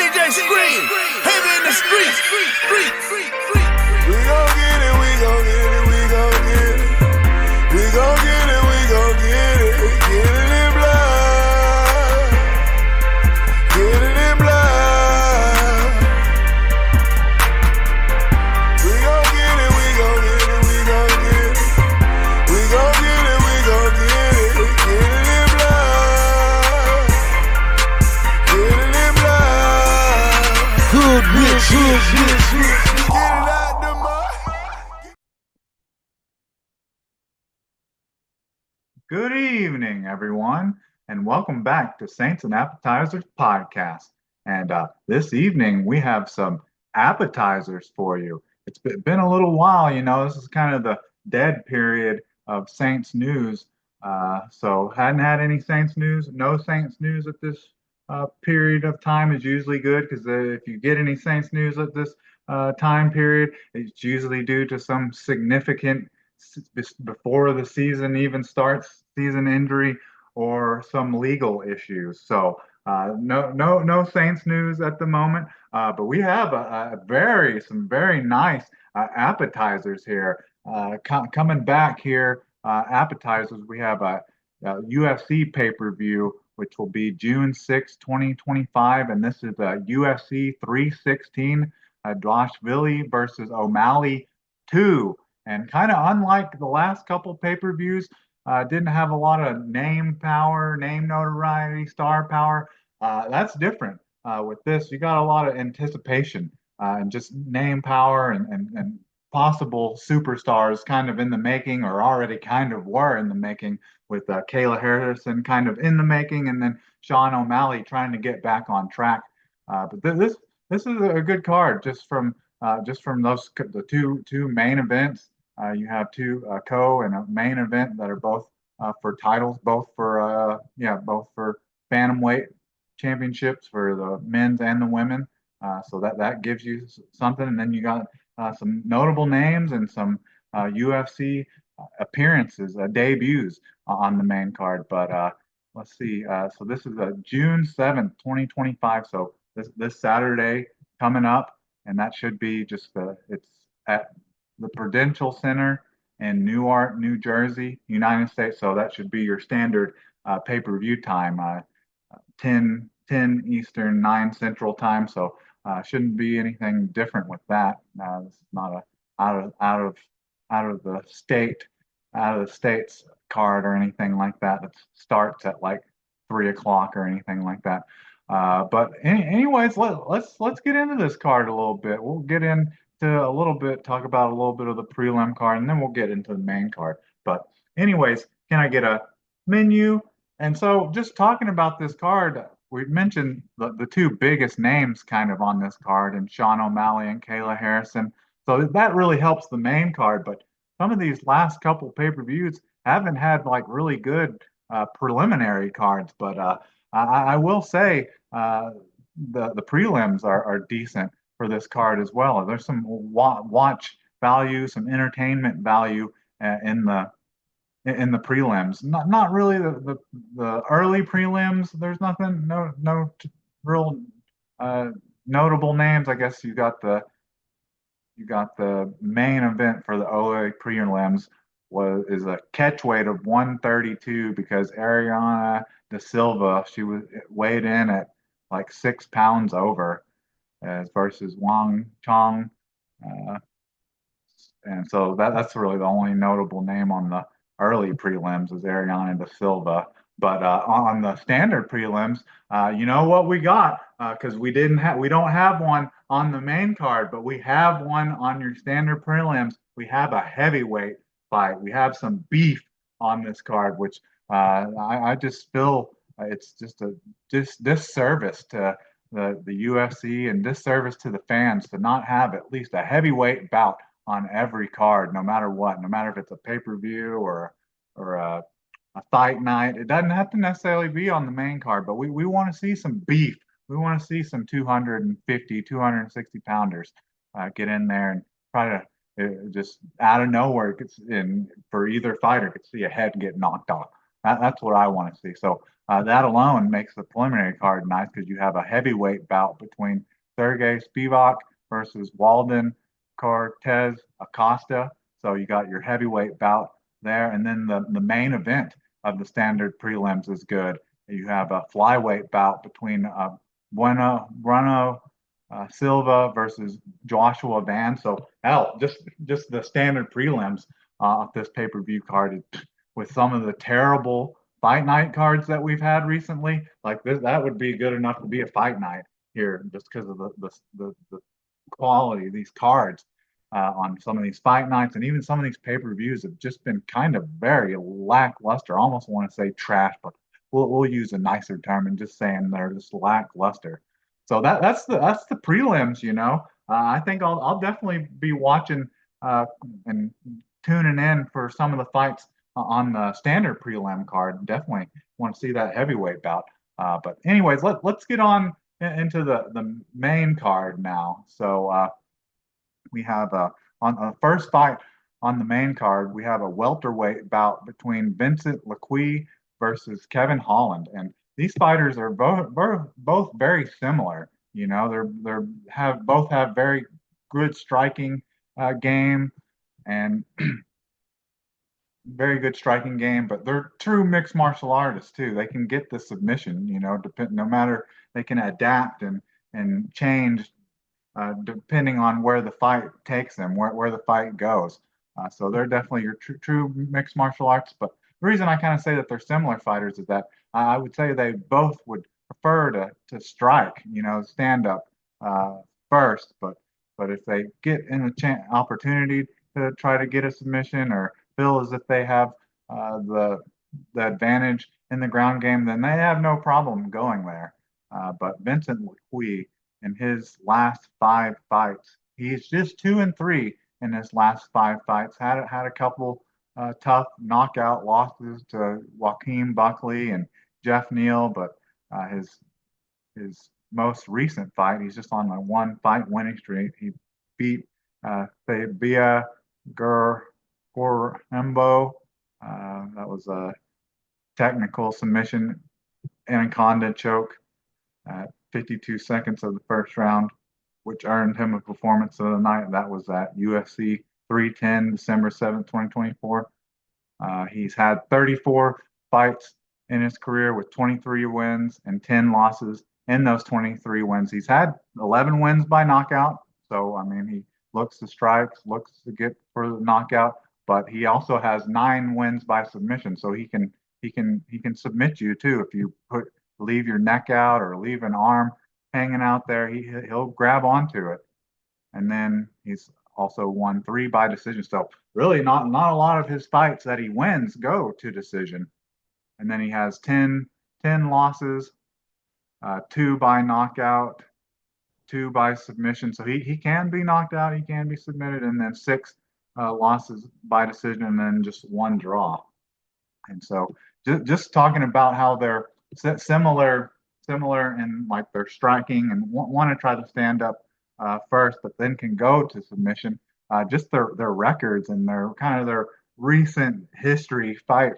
DJ Scream, heavy in the streets. We gon' get it, we gon' get it, we gon' get it. We gon' get it, we gon' get it. Get it in blood. Get it in blood. We gon' get it, we gon' get it, we gon' get it. We gon' get it, we gon' get it. Get it in blood. Get it in blood. Hood rich. Get it out the mud. Good evening, everyone, and welcome back to Saints and Appetizers podcast. And this evening, we have some appetizers for you. It's been a little while, this is kind of the dead period of Saints news. So hadn't had any Saints news. No Saints news at this period of time is usually good because if you get any Saints news at this time period, it's usually due to some significant before the season even starts, season injury or some legal issues. So no Saints news at the moment, but we have some very nice appetizers here. Coming back here, appetizers. We have a UFC pay-per-view, which will be June 6, 2025, and this is a UFC 316, Dvalishvili versus O'Malley 2. And kind of unlike the last couple pay-per-views, didn't have a lot of name power, name notoriety, star power. That's different. With this, you got a lot of anticipation and just name power and possible superstars kind of in the making, or already kind of were in the making, with Kayla Harrison kind of in the making, and then Sean O'Malley trying to get back on track. But this is a good card just from those the two main events. You have two co and a main event that are both for titles, both for bantamweight championships for the men's and the women. So that gives you something, and then you got some notable names and some UFC appearances, debuts on the main card. But let's see. So this is June 7th, 2025. So this Saturday coming up, and that should be it's at the Prudential Center in Newark, New Jersey, United States. So that should be your standard pay-per-view time, 10 Eastern, 9 Central time. So shouldn't be anything different with that. This is not a out of the states card or anything like that. That starts at like 3 o'clock or anything like that. But anyways, let's get into this card a little bit. We'll get into talk about a little bit of the prelim card, and then we'll get into the main card. But anyways, can I get a menu? And so just talking about this card, we mentioned the two biggest names kind of on this card, and Sean O'Malley and Kayla Harrison. So that really helps the main card. But some of these last couple pay-per-views haven't had like really good preliminary cards. But I will say the prelims are decent for this card as well. There's some watch value, some entertainment value in the prelims. Not really the early prelims. There's nothing, no real notable names. I guess you got the main event for the OA prelims is a catch weight of 132 because Ariana Da Silva, she was weighed in at like 6 pounds over versus Wang Chong. And so that's really the only notable name on the early prelims is Ariana Da Silva. But on the standard prelims, you know what we got, because we don't have one on the main card, but we have one on your standard prelims. We have a heavyweight fight. We have some beef on this card, which I just feel it's just a disservice to the UFC and disservice to the fans to not have at least a heavyweight bout on every card, no matter what, no matter if it's a pay-per-view or a fight night. It doesn't have to necessarily be on the main card, but we want to see some beef. We want to see some 250, 260 pounders get in there and try to just out of nowhere, for either fighter, could see a head get knocked off. That's what I want to see. So that alone makes the preliminary card nice because you have a heavyweight bout between Sergey Spivak versus Walden Cortez Acosta. So you got your heavyweight bout there, and then the main event of the standard prelims is good. You have a flyweight bout between Bruno Silva versus Joshua Van. So hell, just the standard prelims of this pay-per-view card with some of the terrible fight night cards that we've had recently, like this, that would be good enough to be a fight night here, just because of the quality of these cards on some of these fight nights, and even some of these pay-per-views have just been kind of very lackluster. I almost want to say trash, but we'll use a nicer term and just saying they're just lackluster. So that's the prelims, you know. I think I'll definitely be watching and tuning in for some of the fights on the standard prelim card. Definitely want to see that heavyweight bout. But anyways, let's get on into the main card now. So we have on the first fight on the main card, we have a welterweight bout between Vincent Lequi versus Kevin Holland, and these fighters are both very similar. You know, they're have both have very good striking game and very good striking game, but they're true mixed martial artists too. They can get the submission, you know, no matter they can adapt and change depending on where the fight takes them, where the fight goes. So they're definitely your true mixed martial arts. But the reason I kind of say that they're similar fighters is that I would say they both would prefer to strike, you know, stand up first. But if they get in a opportunity to try to get a submission or feel as if they have the advantage in the ground game, then they have no problem going there. But Vincent Lequi, in his last five fights, he's just 2-3 in his last five fights. Had a couple tough knockout losses to Joaquin Buckley and Jeff Neal, but his most recent fight, he's just on a one fight winning streak. He beat Fabia Gorembo. That was a technical submission anaconda choke at 52 seconds of the first round, which earned him a performance of the night. That was at UFC 310, December 7th, 2024. He's had 34 fights in his career with 23 wins and 10 losses. In those 23 wins, he's had 11 wins by knockout. So, I mean, he looks to strike, looks to get for the knockout, but he also has 9 wins by submission. So he can submit you too if you leave your neck out or leave an arm hanging out there. He'll grab onto it. And then he's also won 3 by decision. So really not a lot of his fights that he wins go to decision. And then he has 10 losses, 2 by knockout, 2 by submission. So he can be knocked out, he can be submitted, and then 6 losses by decision, and then just 1 draw. And so just talking about how they're similar in like their striking and want to try to stand up first, but then can go to submission. Just their records and their kind of their recent history fight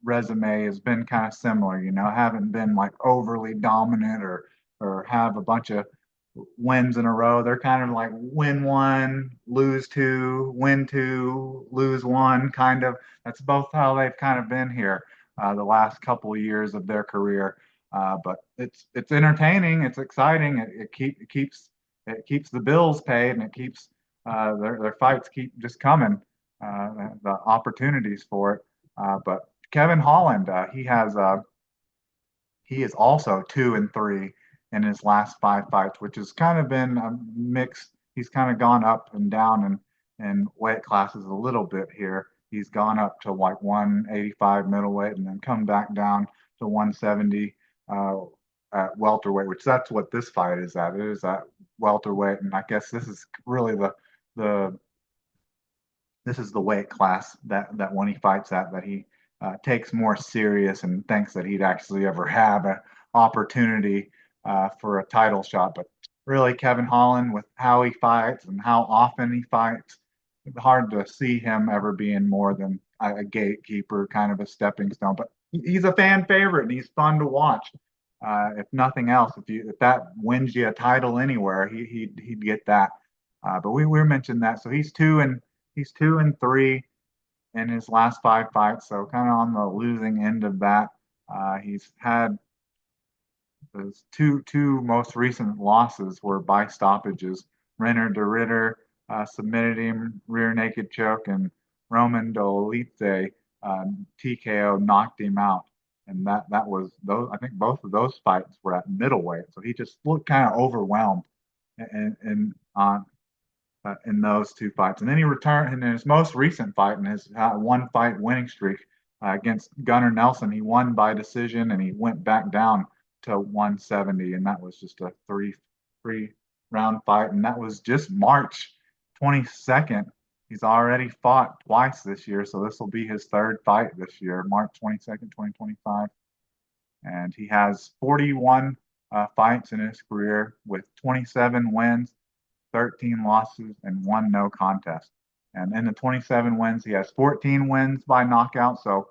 resume has been kind of similar. You know, haven't been like overly dominant or have a bunch of wins in a row. They're kind of like win 1, lose 2, win 2, lose 1 kind of. That's both how they've kind of been here the last couple of years of their career. But it's entertaining, it's exciting. It keeps the bills paid, and it keeps their fights keep just coming. The opportunities for it. But Kevin Holland, he is also 2-3 in his last 5 fights, which has kind of been a mixed. He's kind of gone up and down in weight classes a little bit here. He's gone up to like 185 middleweight and then come back down to 170 at welterweight, which that's what this fight is at. It is at welterweight, and I guess this is really the this is the weight class that when he fights at that he takes more serious and thinks that he'd actually ever have an opportunity for a title shot. But really, Kevin Holland, with how he fights and how often he fights, it's hard to see him ever being more than a gatekeeper, kind of a stepping stone. But he's a fan favorite and he's fun to watch. If nothing else, if that wins you a title anywhere, he'd get that. But we mentioned that, so he's 2-3 in his last 5 fights, so kind of on the losing end of that. He's had his two most recent losses were by stoppages. Renner de Ritter submitted him rear naked choke, and Roman Dolidze TKO knocked him out. And that was those. I think both of those fights were at middleweight, so he just looked kind of overwhelmed in those two fights. And then he returned in his most recent fight, in his one fight winning streak against Gunnar Nelson. He won by decision and he went back down to 170, and that was just a three round fight, and that was just March 22nd. He's already fought twice this year, so this will be his third fight this year, March 22nd, 2025. And he has 41 fights in his career with 27 wins, 13 losses, and one no contest. And in the 27 wins, he has 14 wins by knockout. So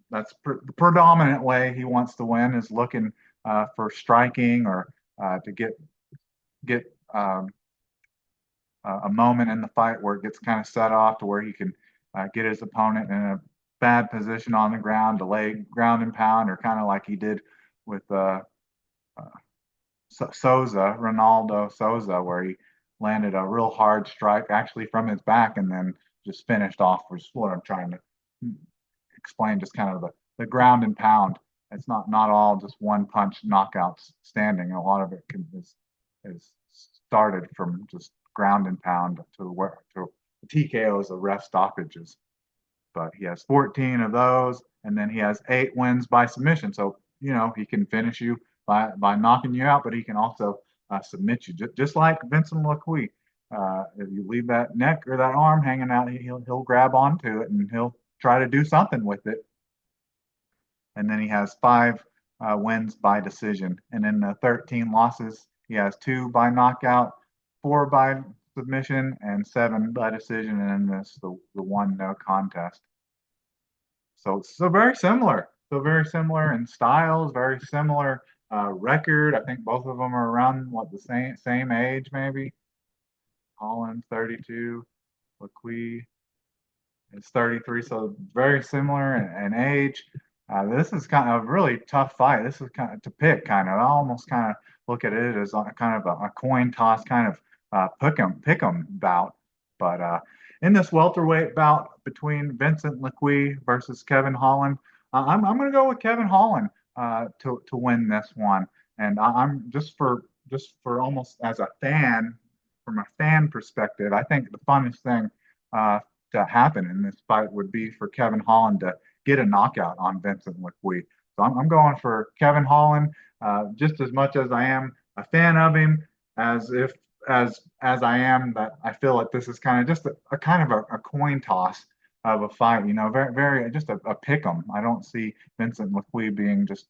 that's the predominant way he wants to win, is looking for striking or to get a moment in the fight where it gets kind of set off to where he can get his opponent in a bad position on the ground, delay ground and pound, or kind of like he did with Ronaldo Souza, where he landed a real hard strike actually from his back and then just finished off, which is what I'm trying to explain, just kind of the ground and pound. It's not all just one punch knockouts standing. A lot of it is started from just ground and pound to TKOs, the ref stoppages. But he has 14 of those, and then he has 8 wins by submission. So he can finish you by knocking you out, but he can also submit you, just like Vincent Lequi. If you leave that neck or that arm hanging out, he'll grab onto it and he'll try to do something with it. And then he has 5 wins by decision, and in the 13 losses, he has 2 by knockout, 4 by submission, and 7 by decision, and then the one no contest. So very similar. So very similar in styles, very similar record. I think both of them are around the same age, maybe. Holland 32, Lequi is 33, so very similar in age. This is kind of a really tough fight. This is kind of to pick, kind of. I almost kind of look at it as kind of a coin toss, kind of pick 'em bout. But in this welterweight bout between Vincent Lequi versus Kevin Holland, I'm going to go with Kevin Holland to win this one. And I'm just for almost as a fan, from a fan perspective, I think the funnest thing to happen in this fight would be for Kevin Holland to get a knockout on Vincent Lequi. So I'm going for Kevin Holland just as much as I am a fan of him, as I am that I feel like this is kind of just a kind of a coin toss of a fight. Very very just a pick 'em. I don't see Vincent Lequi being just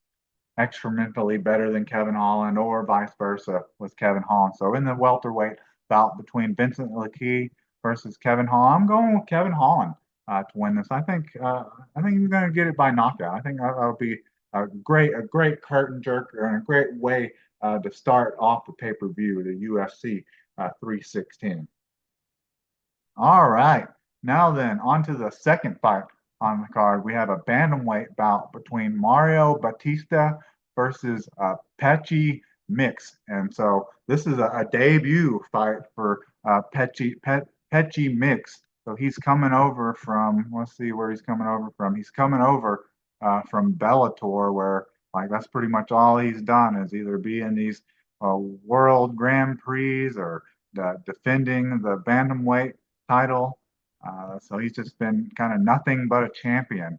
extramentally better than Kevin Holland, or vice versa with Kevin Holland. So in the welterweight bout between Vincent Lequi versus Kevin Holland, I'm going with Kevin Holland to win this. I think he's going to get it by knockout. I think that'll be a great curtain jerker and a great way to start off the pay-per-view, the UFC 316. All right, now then, on to the second fight on the card. We have a bantamweight bout between Mario Batista versus Pechi Mix. And so this is a debut fight for Pechi Mix. So he's coming over from, let's see where he's coming over from. He's coming over from Bellator, where that's pretty much all he's done, is either be in these World Grand Prix or defending the bantamweight title. So he's just been kind of nothing but a champion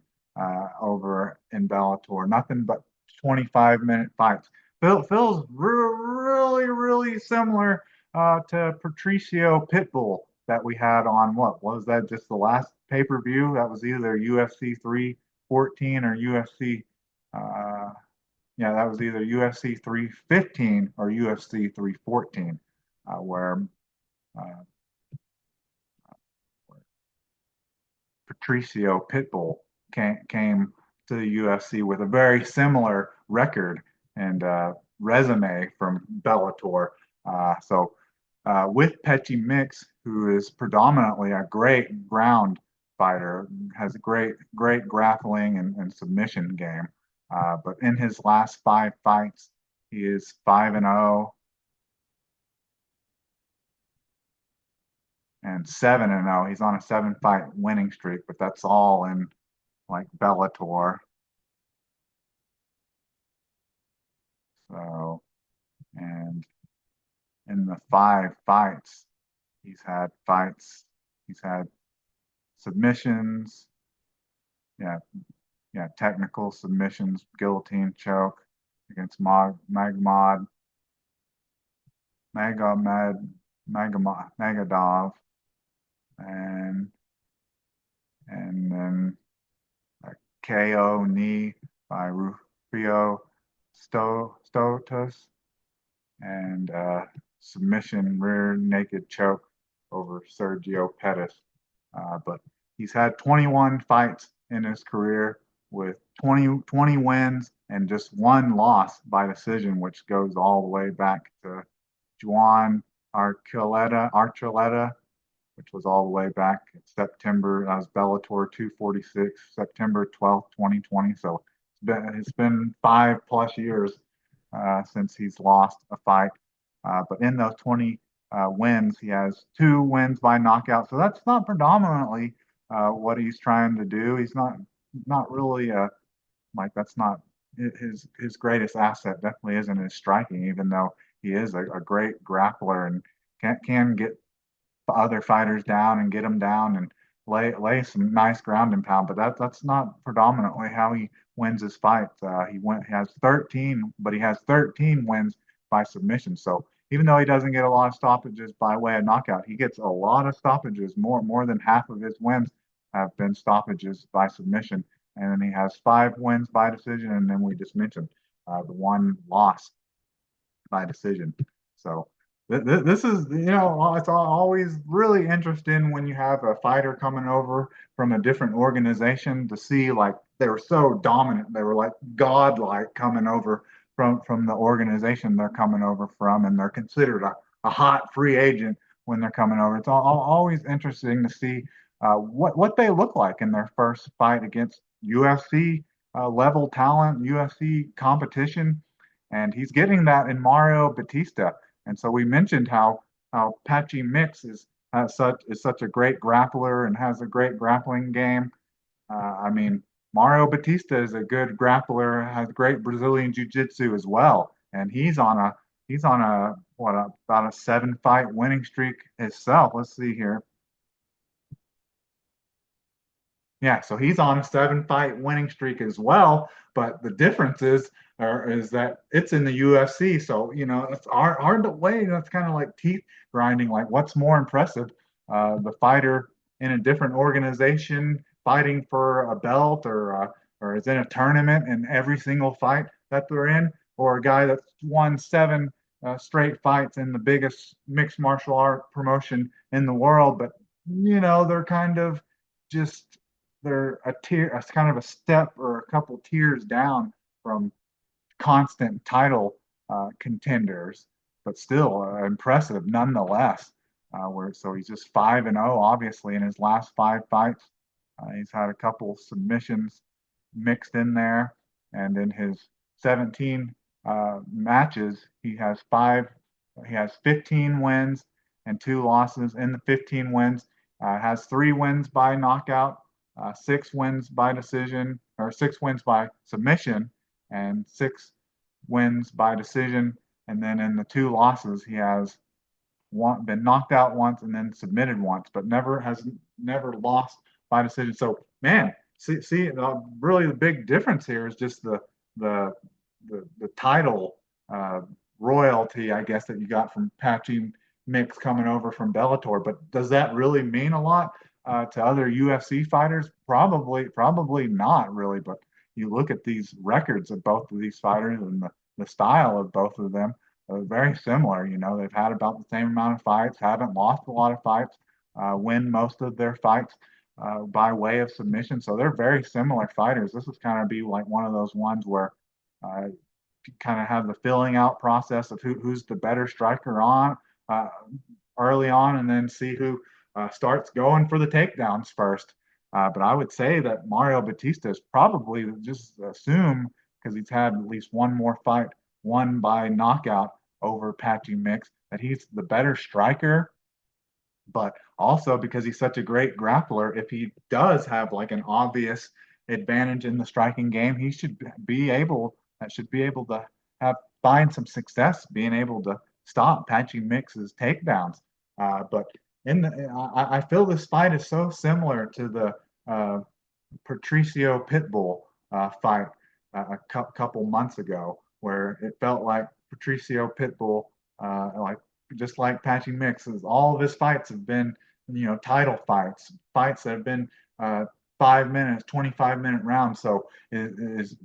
over in Bellator, nothing but 25-minute fights. Phil's really similar to Patricio Pitbull that we had on, what was that, just the last pay-per-view? That was either UFC 314 or UFC that was either UFC 315 or UFC 314, where Patricio Pitbull came to the UFC with a very similar record and resume from Bellator. With Petchy Mix, who is predominantly a great ground fighter, has a great grappling and submission game. But in his last 5 fights, he is 5-0 and 7-0. He's on a 7-fight winning streak, but that's all in like Bellator. So, and in the 5 fights, he's had submissions, yeah, technical submissions, guillotine choke against Magomed, Magadov, and then a KO knee by Rufio Stotos, and submission rear naked choke over Sergio Pettis. But he's had 21 fights in his career with 20 wins and just one loss by decision, which goes all the way back to Juan Archuleta, which was all the way back in September. That was Bellator 246, September 12th, 2020. So it's been 5+ years since he's lost a fight. But in those 20 wins, he has 2 wins by knockout. So that's not predominantly what he's trying to do. He's not really like that's not his greatest asset. Definitely isn't his striking, even though he is a great grappler and can get other fighters down and get them down and lay some nice ground and pound. But that's not predominantly how he wins his fights. He has 13, but he has 13 wins by submission. So even though he doesn't get a lot of stoppages by way of knockout, he gets a lot of stoppages. More than half of his wins have been stoppages by submission. And then he has 5 wins by decision, and then we just mentioned the 1 loss by decision. So this is, it's always really interesting when you have a fighter coming over from a different organization to see like they were so dominant. They were like godlike coming over from the organization they're coming over from, and they're considered a hot free agent when they're coming over. It's always interesting to see what they look like in their first fight against UFC level talent, UFC competition, and he's getting that in Mario Batista. And so we mentioned how Patchy Mix is such a great grappler and has a great grappling game. I mean, Mario Batista is a good grappler, has great Brazilian jiu-jitsu as well, and he's on a about a 7-fight winning streak himself. Let's see here. Yeah, so he's on a 7-fight winning streak as well. But the difference is that it's in the UFC. So, it's hard to weigh. That's kind of like teeth grinding. Like, what's more impressive? The fighter in a different organization fighting for a belt or is in a tournament in every single fight that they're in, or a guy that's won 7 straight fights in the biggest mixed martial art promotion in the world. But, they're kind of just they're a kind of a step or a couple tiers down from constant title contenders, but still impressive nonetheless. So he's just 5-0, obviously, in his last 5 fights. He's had a couple submissions mixed in there, and in his 17 matches, he has 15 wins and 2 losses. In the 15 wins, has 3 wins by knockout, 6 wins by decision, or 6 wins by submission, and 6 wins by decision. And then in the 2 losses, he has been knocked out once and then submitted once, but never lost by decision. So, man, see, really the big difference here is just the title royalty, I guess, that you got from Patchy Mix coming over from Bellator. But does that really mean a lot to other UFC fighters? Probably not really. But you look at these records of both of these fighters and the style of both of them are very similar. They've had about the same amount of fights, haven't lost a lot of fights, win most of their fights. by way of submission. So they're very similar fighters. This is kind of be like one of those ones where uh, you kind of have the filling out process of who's the better striker on uh, early on, and then see who starts going for the takedowns first. But I would say that Mario Batista is probably just assume because he's had at least one more fight won by knockout over Patchy Mix that he's the better striker, but also because he's such a great grappler, if he does have like an obvious advantage in the striking game, he should be able to have find some success being able to stop Patchy Mix's takedowns. But I feel this fight is so similar to the Patricio Pitbull fight couple months ago, where it felt like Patricio Pitbull, like just like Patchy Mix's, all of his fights have been, title fights, fights that have been 5 minutes, 25-minute rounds. So is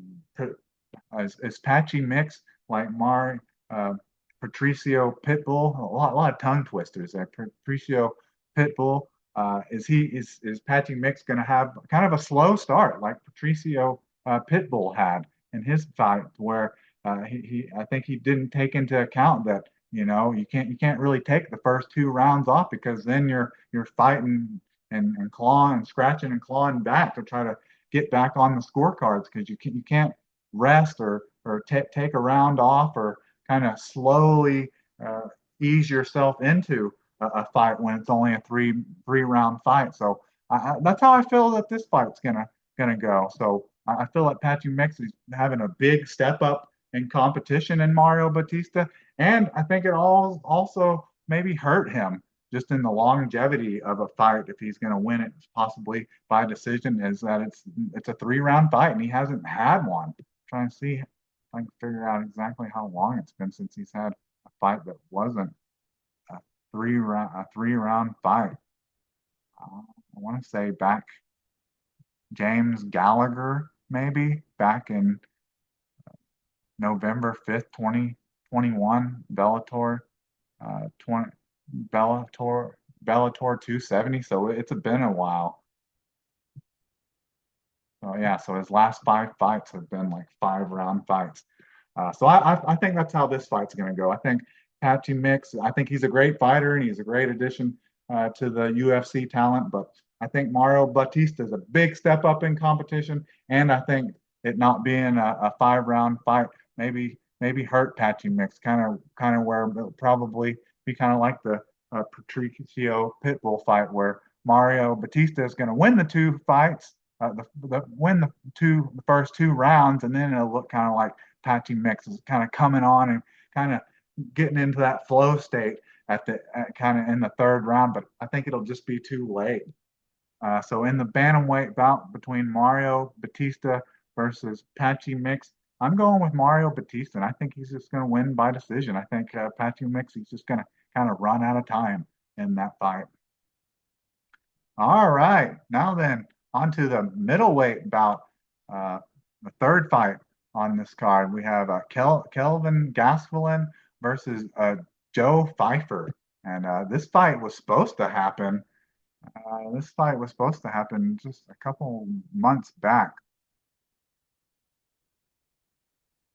Patchy Mix like Patricio Pitbull? A lot of tongue twisters there. Patricio Pitbull. Is Patchy Mix going to have kind of a slow start like Patricio Pitbull had in his fight, where he I think he didn't take into account that you can't really take the first 2 rounds off because then you're fighting and clawing and scratching and clawing back to try to get back on the scorecards because you can't rest or take a round off or kind of slowly ease yourself into a fight when it's only a three round fight. So that's how I feel that this fight's gonna go. So I feel like Patchy Mix is having a big step up in competition in Mario Batista, and I think it all also maybe hurt him just in the longevity of a fight if he's going to win it possibly by decision. Is that it's a 3 round fight and he hasn't had one. Trying to see if I can figure out exactly how long it's been since he's had a fight that wasn't a 3 round fight. I want to say back James Gallagher maybe back in November 5th, 2021, Bellator 20 Bellator 270. So it's been a while. So yeah, so his last 5 fights have been like 5 round fights. So I think that's how this fight's going to go. I think Patchy Mix, I think he's a great fighter and he's a great addition to the UFC talent. But I think Mario Batista is a big step up in competition, and I think it not being a 5 round fight maybe hurt Patchy Mix, kind of where it'll probably be kind of like the Patricio Pitbull fight where Mario Batista is going to win the 2 fights, win the first 2 rounds, and then it'll look kind of like Patchy Mix is kind of coming on and kind of getting into that flow state at the kind of in the 3rd round. But I think it'll just be too late. So in the bantamweight bout between Mario Batista versus Patchy Mix, I'm going with Mario Batista, and I think he's just going to win by decision. I think Patchy Mix is just going to kind of run out of time in that fight. All right, now then, on to the middleweight bout, the 3rd fight on this card. We have Kelvin Gastelum versus Joe Pfeiffer, and this fight was supposed to happen. This fight was supposed to happen just a couple months back.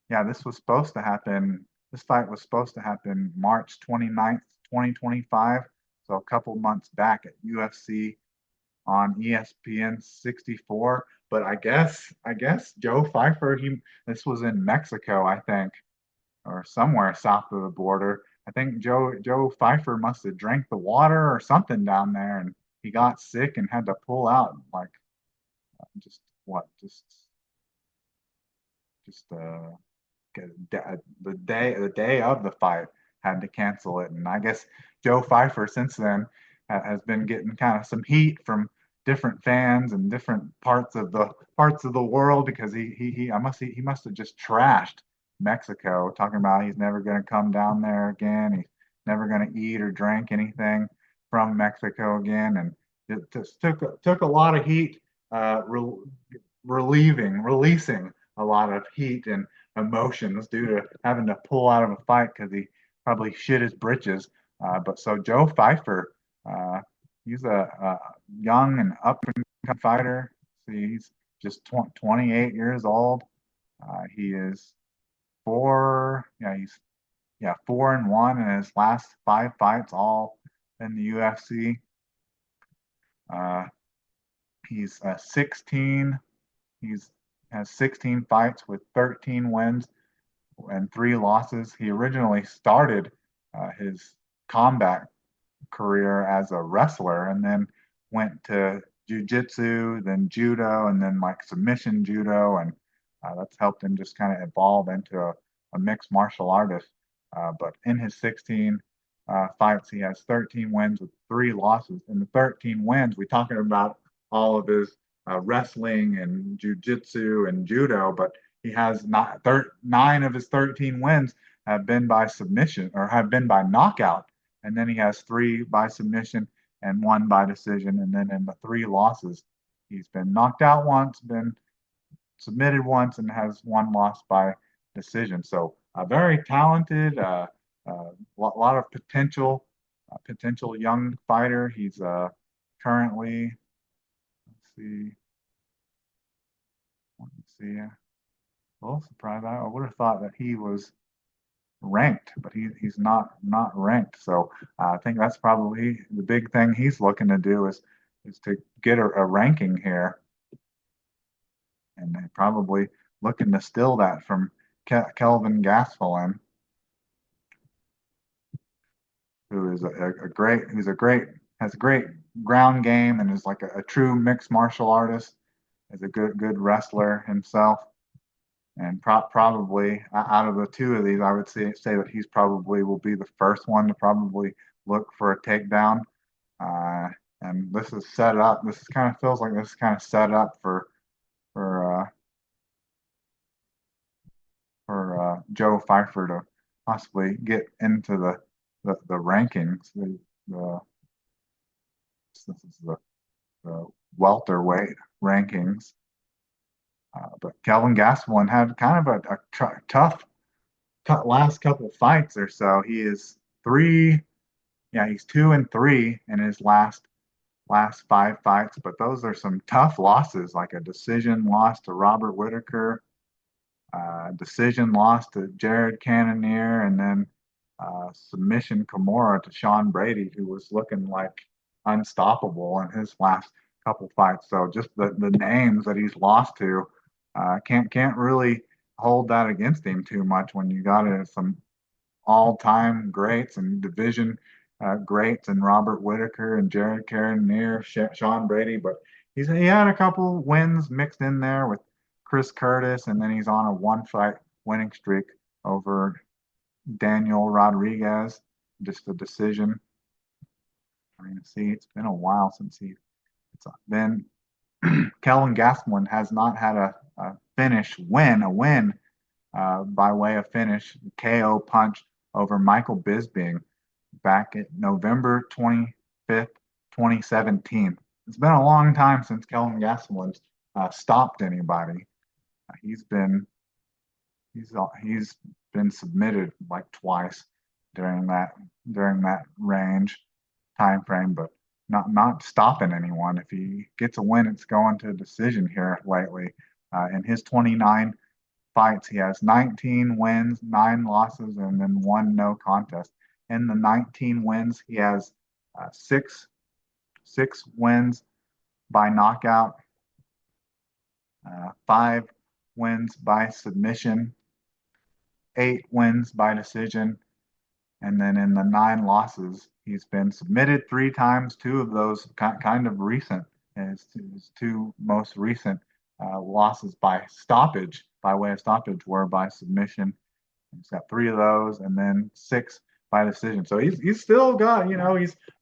Yeah, this was supposed to happen. This fight was supposed to happen March 29th, 2025. So a couple months back at UFC on ESPN 64. But I guess Joe Pfeiffer, this was in Mexico, I think, or somewhere south of the border. I think Joe Pfeiffer must have drank the water or something down there, and he got sick and had to pull out. Like just what just the day of the fight had to cancel it, and I guess Joe Pfeiffer since then has been getting kind of some heat from different fans and different parts of the world because he must have just trashed Mexico, talking about he's never going to come down there again. He's never going to eat or drink anything from Mexico again, and it just took a lot of heat, releasing a lot of heat and emotions due to having to pull out of a fight because he probably shit his britches. But so Joe Pfeiffer He's a young and up and coming fighter. See, he's just 28 years old. He is four. Yeah, he's 4-1 in his last 5 fights, all in the UFC. Uh, he's 16. He's has 16 fights with 13 wins and 3 losses. He originally started his combat career as a wrestler and then went to jujitsu, then judo, and then like submission judo, and that's helped him just kind of evolve into a mixed martial artist. But in his 16 fights, he has 13 wins with 3 losses. In the 13 wins, we're talking about all of his wrestling and jujitsu and judo, but he has not 9 of his 13 wins have been by submission or have been by knockout, and then he has 3 by submission and 1 by decision. And then in the 3 losses, he's been knocked out once, been submitted once, and has 1 loss by decision. So a very talented, lot of potential young fighter. He's currently, let's see, a little surprised. I would have thought that he was ranked, but he's not ranked. So I think that's probably the big thing he's looking to do is to get a ranking here, and they're probably looking to steal that from Kelvin Gastelum, who is a great who's a great has a great ground game and is like a true mixed martial artist. Is a good wrestler himself. And probably out of the 2 of these, I would say that he's probably will be the first one to probably look for a takedown. Uh, and this is set up. This is kind of feels like this is kind of set up for Joe Pfeiffer to possibly get into the rankings. The This is the welterweight rankings. But Kelvin Gastelum had kind of a tough last couple fights or so. He is he's 2-3 in his last 5 fights, but those are some tough losses, like a decision loss to Robert Whitaker, decision loss to Jared Cannonier, and then submission Kimura to Sean Brady, who was looking like unstoppable in his last couple fights. So just the names that he's lost to can't really hold that against him too much when you got some all-time greats and division greats and Robert Whitaker and Jared Cannonier, Sean Brady. But he had a couple wins mixed in there with Chris Curtis, and then he's on a 1-fight winning streak over Daniel Rodriguez, just a decision. I mean, see, it's been a while since it's been. Kelvin Gastelum has not had a win by way of finish KO punch over Michael Bisping back at November 25th, 2017. It's been a long time since Kelvin Gastelum's stopped anybody. He's been submitted like twice during that range time frame, but not stopping anyone. If he gets a win, it's going to a decision here lately. In his 29 fights, he has 19 wins, 9 losses, and then 1 no contest. In the 19 wins, he has six wins by knockout, 5 wins by submission, 8 wins by decision, and then in the 9 losses, he's been submitted 3 times. 2 of those kind of recent. His 2 most recent losses by way of stoppage, were by submission. He's got 3 of those, and then 6 by decision. So he's still got,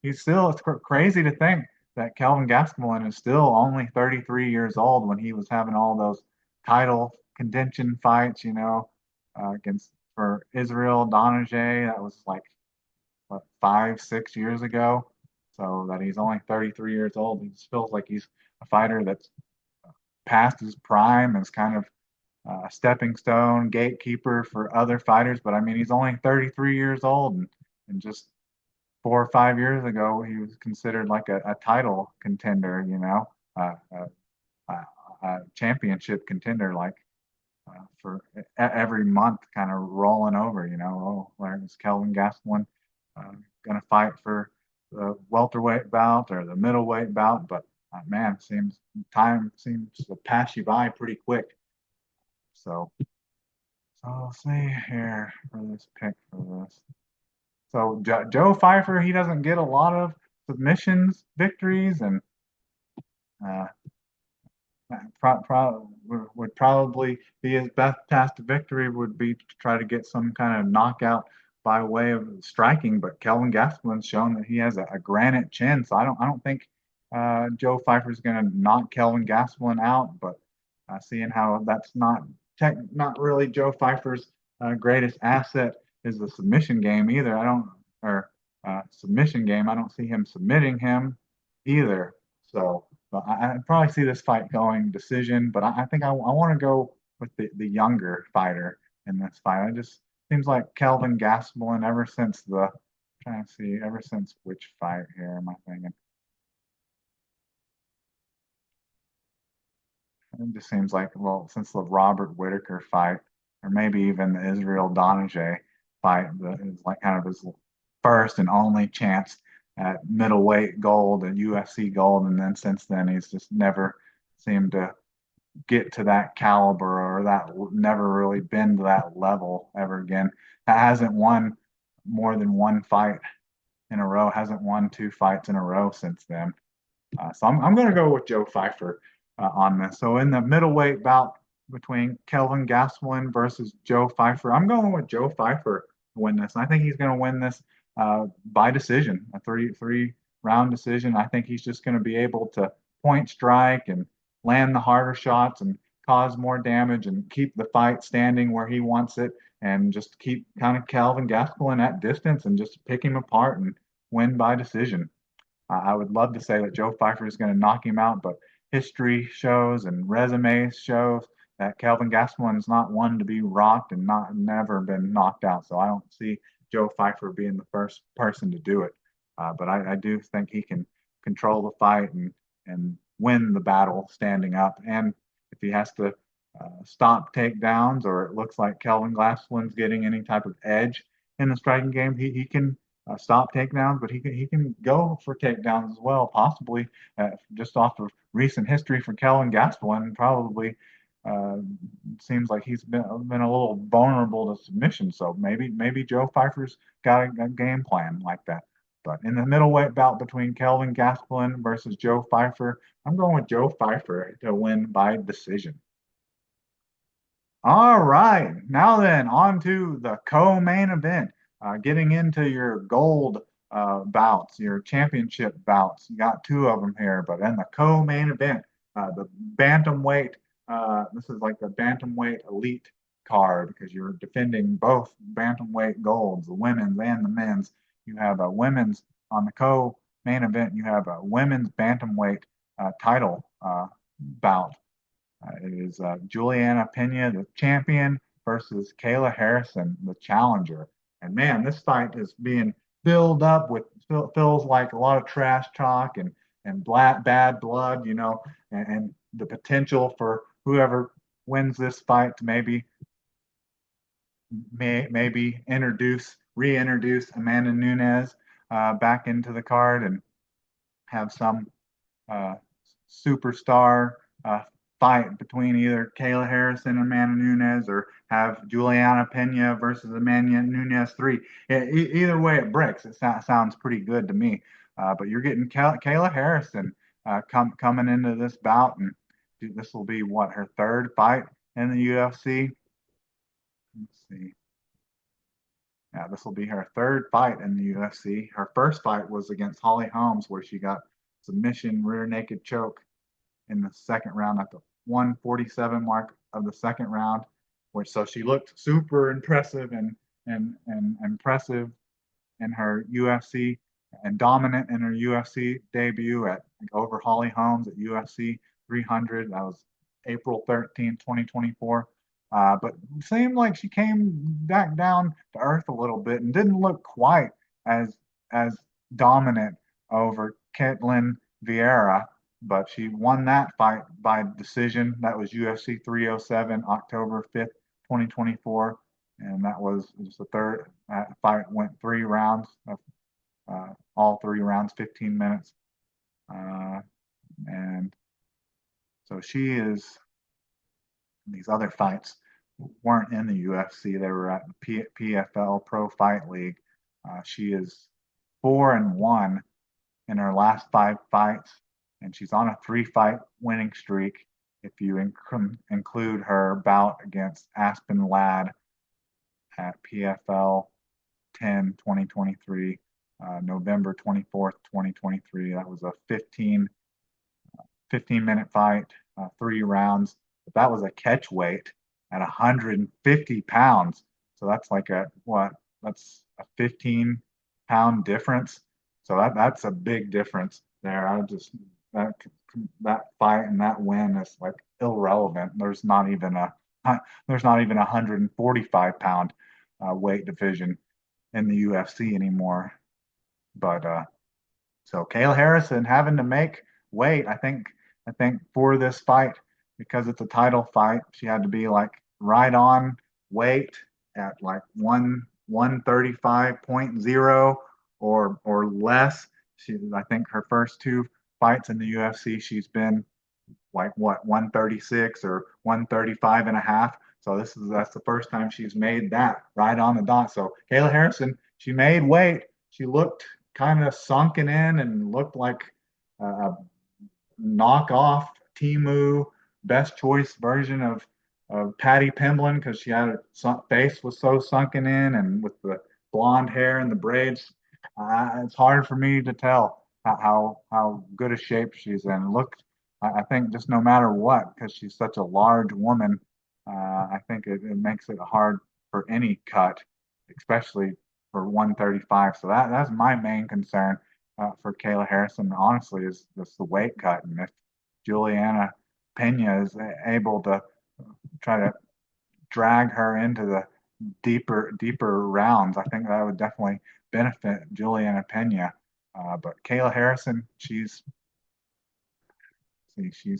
he's still. It's crazy to think that Kelvin Gastelum is still only 33 years old when he was having all those title contention fights, against for Israel Donajay. That was like what, 5-6 years ago. So that he's only 33 years old. He just feels like he's a fighter that's past his prime, is kind of a stepping stone, gatekeeper for other fighters. But I mean, he's only 33 years old, and just 4 or 5 years ago, he was considered like a title contender, a championship contender, like for every month, kind of rolling over. Oh, where's Kelvin Gastelum going to fight for the welterweight bout or the middleweight bout? But man, time seems to pass you by pretty quick. So let's see here for this pick for this. So Joe Pfeiffer, he doesn't get a lot of submissions victories, and uh, would probably be his best path to victory would be to try to get some kind of knockout by way of striking. But Kelvin Gastelum's shown that he has a granite chin, so I don't think Joe Pfeiffer's going to knock Kelvin Gastelum out. But seeing how that's not really Joe Pfeiffer's greatest asset is the submission game either. I don't or submission game. I don't see him submitting him either. So. But I probably see this fight going decision, but I think I want to go with the younger fighter in this fight. It just seems like Kelvin Gastelum trying to see, ever since which fight here am I thinking? It just seems like, well, since the Robert Whitaker fight, or maybe even the Israel Donajee fight, is like kind of his first and only chance at middleweight gold and UFC gold, and then since then he's just never seemed to get to that caliber, or that never really been to that level ever again. Hasn't won more than one fight in a row. Hasn't won two fights in a row since then. So I'm going to go with Joe Pfeiffer on this. So in the middleweight bout between Kelvin Gastelum versus Joe Pfeiffer, I'm going with Joe Pfeiffer to win this. I think he's going to win this by decision, a three round decision. I think he's just going to be able to point strike and land the harder shots and cause more damage and keep the fight standing where he wants it, and just keep kind of Kelvin Gastelum at distance and just pick him apart and win by decision. I would love to say that Joe Pfeiffer is going to knock him out, but history shows and resumes shows that Kelvin Gastelum is not one to be rocked and not never been knocked out. So I don't see Joe Pfeiffer being the first person to do it. But I do think he can control the fight and win the battle standing up. And if he has to stop takedowns, or it looks like Kelvin Gastelum's getting any type of edge in the striking game, he can stop takedowns, but he can go for takedowns as well, possibly just off of recent history for Kelvin Gastelum. Probably seems like he's been a little vulnerable to submission. So maybe Joe Pfeiffer's got a game plan like that. But in the middleweight bout between Kelvin Gastelum versus Joe Pfeiffer, I'm going with Joe Pfeiffer to win by decision. All right, now then, on to the co-main event. Getting into your gold bouts, your championship bouts. You got two of them here, but in the co-main event, the bantamweight. This is like the bantamweight elite card because you're defending both bantamweight golds, the women's and the men's. You have a women's on the co-main event. You have a women's bantamweight title bout. It is Juliana Pena, the champion, versus Kayla Harrison, the challenger. And man, this fight is being filled up with feels like a lot of trash talk and bad blood, and the potential for whoever wins this fight to maybe reintroduce Amanda Nunes back into the card and have some superstar fight between either Kayla Harrison and Amanda Nunes, or have Juliana Pena versus Amanda Nunes 3. Either way it breaks, it sounds pretty good to me. But you're getting Kayla Harrison coming into this bout, and this will be what, her third fight in the UFC. Let's see. Yeah, this will be her third fight in the UFC. Her first fight was against Holly Holmes, where she got submission rear naked choke in the second round at the 147 mark of the second round, which so she looked super impressive and impressive in her UFC and dominant in her UFC debut at over Holly Holmes at UFC 300. That was April 13, 2024. But it seemed like she came back down to earth a little bit and didn't look quite as dominant over Ketlin Vieira, but she won that fight by decision. That was UFC 307, October 5th, 2024. And that was just the third fight, went 3 rounds, all 3 rounds, 15 minutes. And so she is, these other fights weren't in the UFC. They were at the PFL Pro Fight League. She is 4-1 in her last 5 fights, and she's on a 3-fight winning streak if you include her bout against Aspen Ladd at PFL 10 2023, November 24th, 2023. That was a 15-minute fight, 3 rounds. But that was a catch weight at 150 pounds. So that's like that's a 15-pound difference. So that's a big difference there. That that fight and that win is like irrelevant. There's not even a 145-pound weight division in the UFC anymore. But so Kayla Harrison having to make weight. I think for this fight, because it's a title fight, she had to be like right on weight at like 135.0 or less. I think her first 2 fights in the UFC, she's been like 136 or 135 and a half. So that's the first time she's made that right on the dot. So Kayla Harrison, she made weight. She looked kind of sunken in and looked like a knockoff Timu best choice version of Patty Pimblin, because she had her face was so sunken in, and with the blonde hair and the braids, it's hard for me to tell how good a shape she's in. I think just no matter what, because she's such a large woman, I think it makes it hard for any cut, especially for 135. So that's my main concern for Kayla Harrison, honestly, is just the weight cut. And if Juliana Pena is able to try to drag her into the deeper rounds, I think that would definitely benefit Juliana Pena. But Kayla Harrison, she's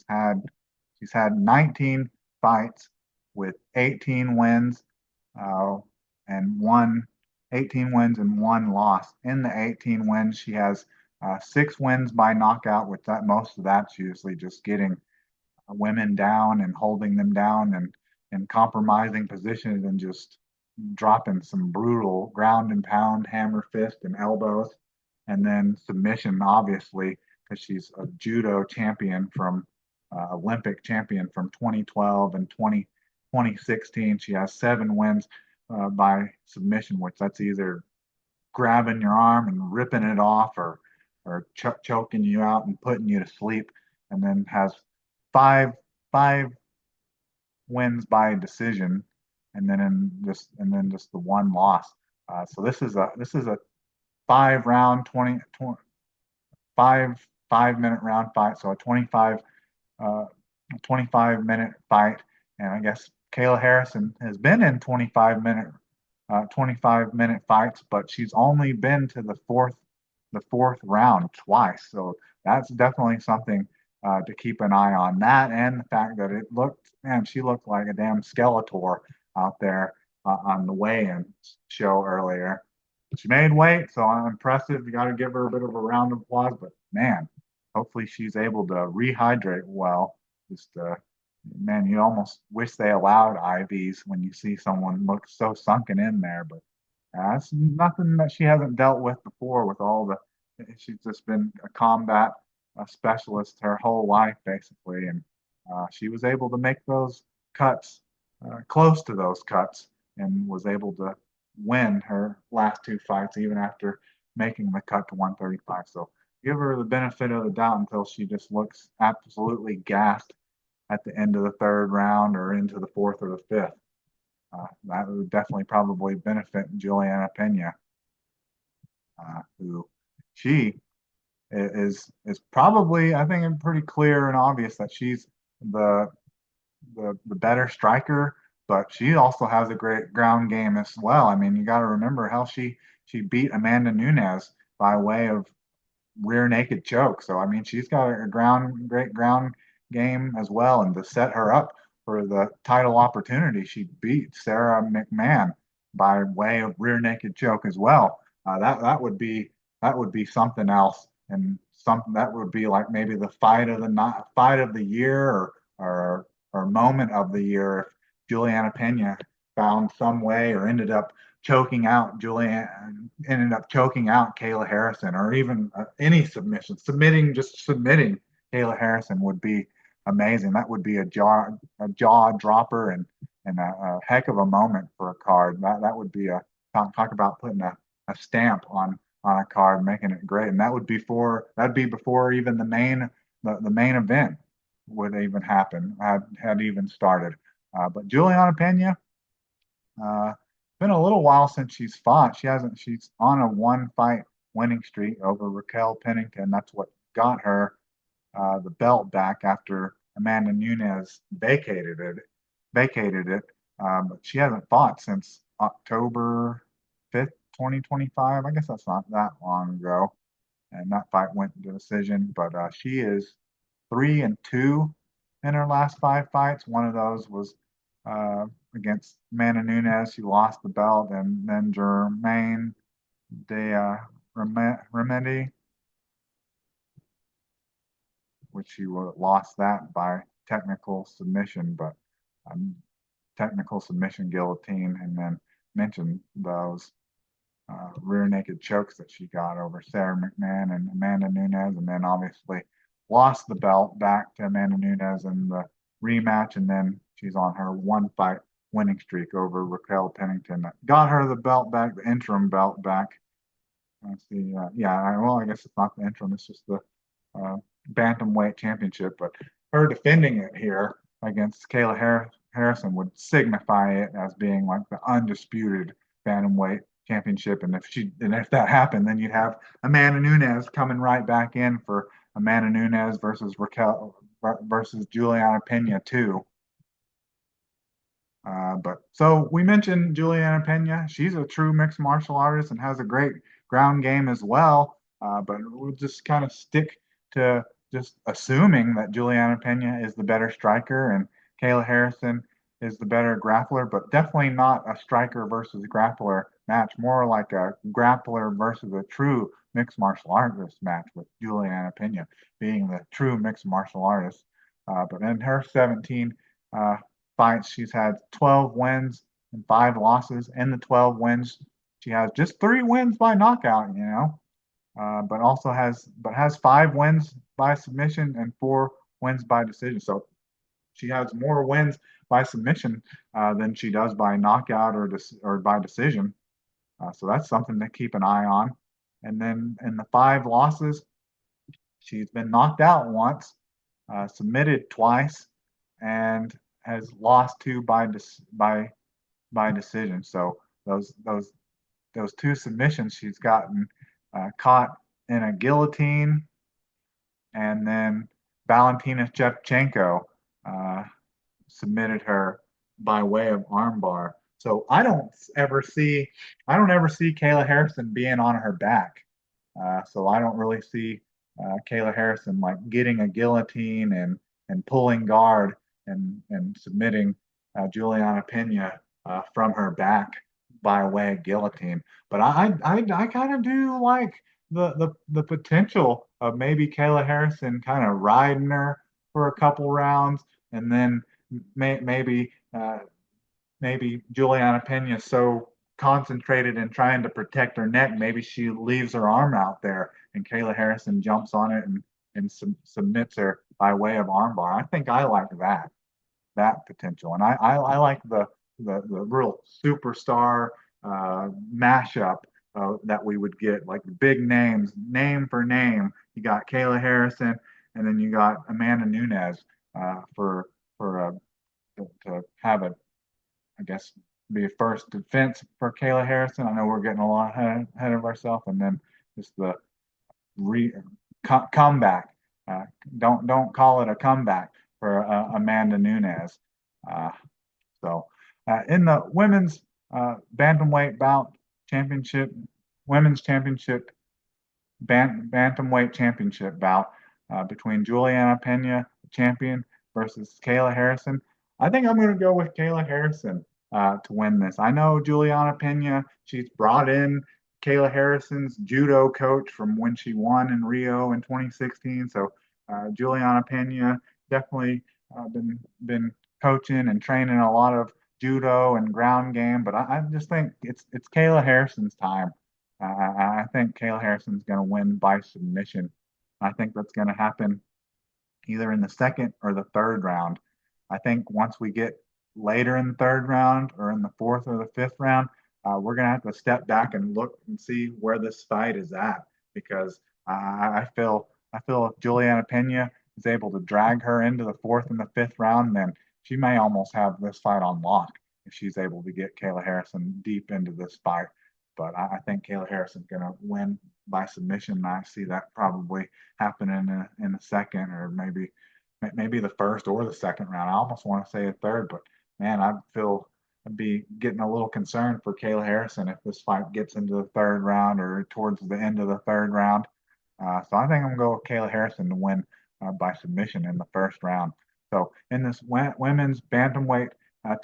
had 19 fights with 18 wins, and 18 wins and 1 loss. In the 18 wins, she has 6 wins by knockout, with that most of that's usually just getting women down and holding them down and compromising positions and just dropping some brutal ground and pound, hammer fist and elbows, and then submission, obviously, because she's a judo champion from Olympic champion from 2012 and 2016. She has 7 wins by submission, which that's either grabbing your arm and ripping it off, or choking you out and putting you to sleep, and then has five wins by decision, and then just the 1 loss. So this is a 5-round 5 minute round fight, so a 25-minute fight. And I guess Kayla Harrison has been in 25-minute fights, but she's only been to the fourth round twice. So that's definitely something to keep an eye on. That, and the fact that she looked like a damn Skeletor out there on the weigh-in show earlier. She made weight, so I'm impressive. You got to give her a bit of a round of applause. But man, hopefully she's able to rehydrate well. Just man, you almost wish they allowed IVs when you see someone look so sunken in there. But that's nothing that she hasn't dealt with before. She's just been a combat specialist her whole life, basically, and she was able to make those cuts, close to those cuts, and was able to win her last 2 fights, even after making the cut to 135. So give her the benefit of the doubt until she just looks absolutely gassed at the end of the 3rd round or into the 4th or the 5th. That would definitely probably benefit Juliana Pena, who she is probably, I think, pretty clear and obvious that she's the better striker, but she also has a great ground game as well. I mean, you got to remember how she beat Amanda Nunes by way of rear naked choke. So I mean, she's got a great ground game as well, and to set her up for the title opportunity, she beat Sarah McMahon by way of rear naked choke as well. That would be something else, and something that would be like maybe the fight of the year, or moment of the year if Juliana Pena found some way or ended up choking out Kayla Harrison, or even any submission. Submitting Kayla Harrison would be amazing. That would be a jaw dropper, and a heck of a moment for a card. That would be talk about putting a stamp on a card, making it great. And that'd be before even the main event would even happen, had even started. But Juliana Pena, been a little while since she's fought. She's on a one fight winning streak over Raquel Pennington. That's what got her the belt back after Amanda Nunes vacated it. But she hasn't fought since October 5th, 2025. I guess that's not that long ago. And that fight went to decision. But she is 3-2 in her last 5 fights. One of those was against Amanda Nunes. She lost the belt, and then Jermaine de Remedy, which she lost that by technical submission, but technical submission guillotine, and then mentioned those rear naked chokes that she got over Sarah McMahon and Amanda Nunes, and then obviously lost the belt back to Amanda Nunes in the rematch, and then she's on her one fight winning streak over Raquel Pennington that got her the belt back, the interim belt back. Let's see, well, I guess it's not the interim, it's just the bantamweight championship, but her defending it here against Kayla Harrison would signify it as being like the undisputed bantamweight championship. And if that happened, then you'd have Amanda Nunes coming right back in for Amanda Nunes versus Juliana Pena too. But so we mentioned Juliana Pena. She's a true mixed martial artist and has a great ground game as well. But we'll just kind of stick to just assuming that Juliana Pena is the better striker and Kayla Harrison is the better grappler, but definitely not a striker versus grappler match, more like a grappler versus a true mixed martial artist match, with Juliana Pena being the true mixed martial artist. But in her 17 fights, she's had 12 wins and 5 losses. In the 12 wins, she has just 3 wins by knockout, but has 5 wins by submission and 4 wins by decision. So she has more wins by submission than she does by knockout or by decision. So that's something to keep an eye on. And then in the 5 losses, she's been knocked out once, submitted twice, and has lost 2 by decision. So those 2 submissions she's gotten caught in a guillotine, and then Valentina Shevchenko submitted her by way of armbar. So I don't ever see Kayla Harrison being on her back. So I don't really see Kayla Harrison like getting a guillotine and pulling guard and submitting Juliana Pena from her back by way of guillotine. But I kind of do like the potential of maybe Kayla Harrison kind of riding her for a couple rounds, and then maybe Juliana Pena is so concentrated in trying to protect her neck, maybe she leaves her arm out there, and Kayla Harrison jumps on it and submits her by way of armbar. I think I like that potential, and I like the real superstar mashup that we would get, like big names, name for name. You got Kayla Harrison, and then you got Amanda Nunes to have I guess, be a first defense for Kayla Harrison. I know we're getting a lot ahead of ourselves, and then just the comeback. Don't call it a comeback for Amanda Nunes. In the women's bantamweight bout championship, women's championship bantamweight championship bout between Juliana Pena, the champion, versus Kayla Harrison. I think I'm going to go with Kayla Harrison to win this. I know Juliana Pena, she's brought in Kayla Harrison's judo coach from when she won in Rio in 2016. So Juliana Pena definitely been coaching and training a lot of judo and ground game, but I just think it's Kayla Harrison's time. I think Kayla Harrison's going to win by submission. I think that's going to happen either in the second or the third round. I think once we get later in the third round or in the fourth or the fifth round, we're going to have to step back and look and see where this fight is at because I feel if Juliana Pena is able to drag her into the fourth and the fifth round, then she may almost have this fight on lock if she's able to get Kayla Harrison deep into this fight. But I think Kayla Harrison's going to win by submission. I see that probably happening in the second or maybe the first or the second round. I almost want to say a third, but man, I'd be getting a little concerned for Kayla Harrison if this fight gets into the third round or towards the end of the third round. So I think I'm going to go with Kayla Harrison to win by submission in the first round. So in this women's bantamweight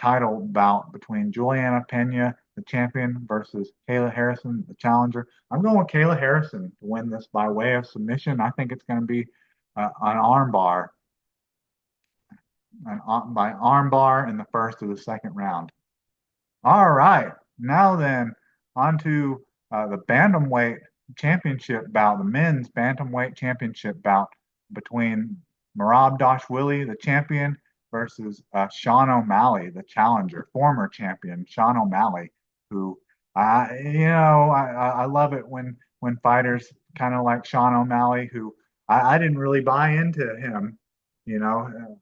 title bout between Juliana Pena, the champion, versus Kayla Harrison, the challenger, I'm going with Kayla Harrison to win this by way of submission. I think it's going to be an armbar, by armbar in the first or the second round. All right, now then, on to the bantamweight championship bout, the men's bantamweight championship bout between Merab Dvalishvili, the champion, versus Sean O'Malley, the challenger, former champion Sean O'Malley, who I love it when fighters kind of like Sean O'Malley, who I didn't really buy into him,